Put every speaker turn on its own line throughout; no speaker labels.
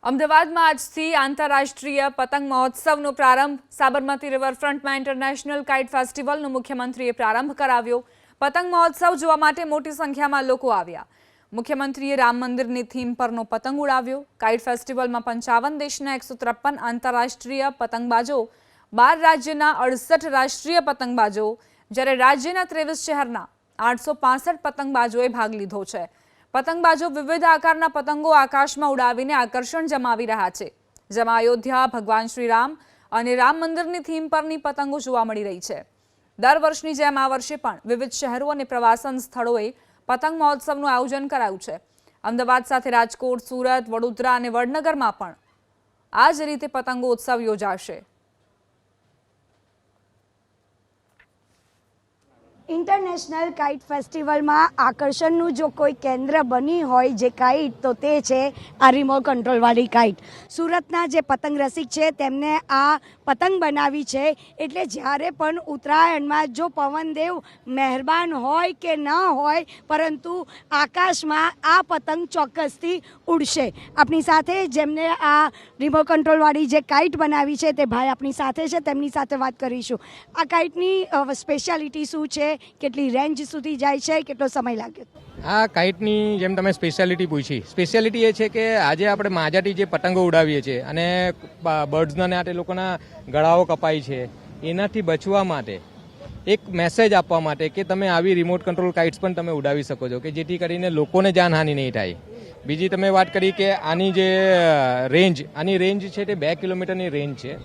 અમદાવાદમાં આજથી આંતરરાષ્ટ્રીય પતંગ મહોત્સવનો પ્રારંભ સાબરમતી રિવરફ્રન્ટમાં ઇન્ટરનેશનલ કાઇટ ફેસ્ટિવલનો મુખ્યમંત્રીએ પ્રારંભ કરાવ્યો। પતંગ મહોત્સવ જોવા માટે મોટી સંખ્યામાં લોકો આવ્યા। મુખ્યમંત્રીએ રામ મંદિરની થીમ પરનો પતંગ ઉડાવ્યો। કાઇટ ફેસ્ટિવલમાં 55 દેશના 153 આંતરરાષ્ટ્રીય પતંગબાજો, 12 રાજ્યના 68 રાષ્ટ્રીય પતંગબાજો, જ્યારે રાજ્યના 23 શહેરના 865 પતંગબાજોએ ભાગ લીધો છે। પતંગબાજો વિવિધ આકારના પતંગો આકાશમાં ઉડાવીને આકર્ષણ જમાવી રહ્યા છે, જેમાં અયોધ્યા, ભગવાન શ્રી રામ અને રામ મંદિરની થીમ પરની પતંગો જોવા મળી રહી છે। દર વર્ષની જેમ આ વર્ષે પણ વિવિધ શહેરો અને પ્રવાસન સ્થળોએ પતંગ મહોત્સવનું આયોજન કરાયું છે। અમદાવાદ સાથે રાજકોટ, સુરત, વડોદરા અને વડનગરમાં પણ આ જ રીતે પતંગો ઉત્સવ યોજાશે।
ઇન્ટરનેશનલ કાઇટ ફેસ્ટિવલમાં આકર્ષણનું જો કોઈ કેન્દ્ર બની હોય જે કાઇટ, તો તે છે આ રિમોટ કંટ્રોલવાળી કાઇટ। સુરતના જે પતંગ રસિક છે તેમને આ પતંગ બનાવી છે, એટલે જ્યારે પણ ઉત્તરાયણમાં જો પવનદેવ મહેરબાન હોય કે ન હોય, પરંતુ આકાશમાં આ પતંગ ચોક્કસથી ઉડશે। આપણી સાથે જેમને આ રિમોટ કંટ્રોલવાળી જે કાઇટ બનાવી છે તે ભાઈ આપણી સાથે છે, તેમની સાથે વાત કરીશું। આ કાઇટની સ્પેશિયાલિટી શું છે, કેટલી રેન્જ સુધી જાય છે, કેટલો સમય લાગ્યો?
આ કાઇટની જેમ તમે સ્પેશિયાલિટી પૂછી, સ્પેશિયાલિટી એ છે કે આજે આપણે માજાથી જે પતંગો ઉડાવીએ છીએ અને બર્ડ્સના ને આ લોકોના ગળાઓ કપાય છે, એનાથી બચવા માટે એક મેસેજ આપવા માટે કે તમે આવી રિમોટ કંટ્રોલ કાઇટ્સ પણ તમે ઉડાવી શકો છો, કે જેથી કરીને લોકોને જાનહાનિ નહીં થાય। બીજી તમે વાત કરી કે આની જે આની રેન્જ છે તે 2 કિલોમીટરની રેન્જ છે।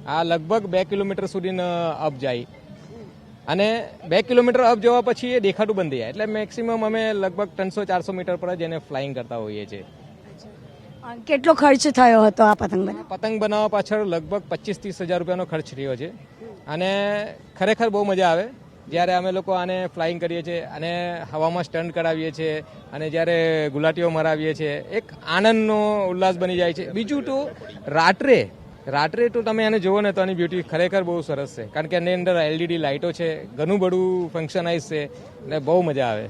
આ લગભગ 2 કિલોમીટર સુધી અપ જાય અને 2 કિલોમીટર અપ જવા પછી એ દેખાતું બંધ થઈ જાય, એટલે મેક્સિમમ અમે લગભગ 300-400 મીટર પર જ એને ફ્લાઇંગ કરતા હોઈએ છીએ।
કેટલો ખર્ચ થયો હતો આ પતંગ બનાવવા?
પતંગ બનાવવા પાછળ લગભગ 25-30 હજાર રૂપિયાનો ખર્ચ થયો છે અને ખરેખર બહુ મજા આવે જ્યારે અમે લોકો આને ફ્લાઇંગ કરીએ છીએ અને હવામાં સ્ટન્ટ કરાવીએ છીએ અને જ્યારે ગુલાટીઓ મરાવીએ છીએ, એક આનંદનો ઉલ્લાસ બની જાય છે। બીજું તો રાત્રે તો તમે એને જુઓ ને તો આની બ્યુટી ખરેખર બહુ સરસ છે, કારણ કે એની અંદર LED લાઇટો છે, ઘણું બધું ફંક્શનાઇઝ છે એટલે બહુ મજા આવે।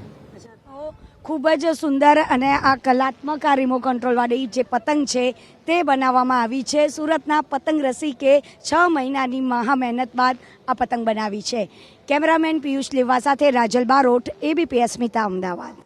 ખૂબ જ સુંદર અને આ કલાત્મક આ રિમોટ કંટ્રોલવાળી જે પતંગ છે તે બનાવવામાં આવી છે। સુરતના પતંગ રસિકે 6 મહિનાની મહા મહેનત બાદ આ પતંગ બનાવી છે। કેમેરામેન પિયુષ લેવા સાથે રાજલ બારોટ, ABP અસ્મિતા, અમદાવાદ।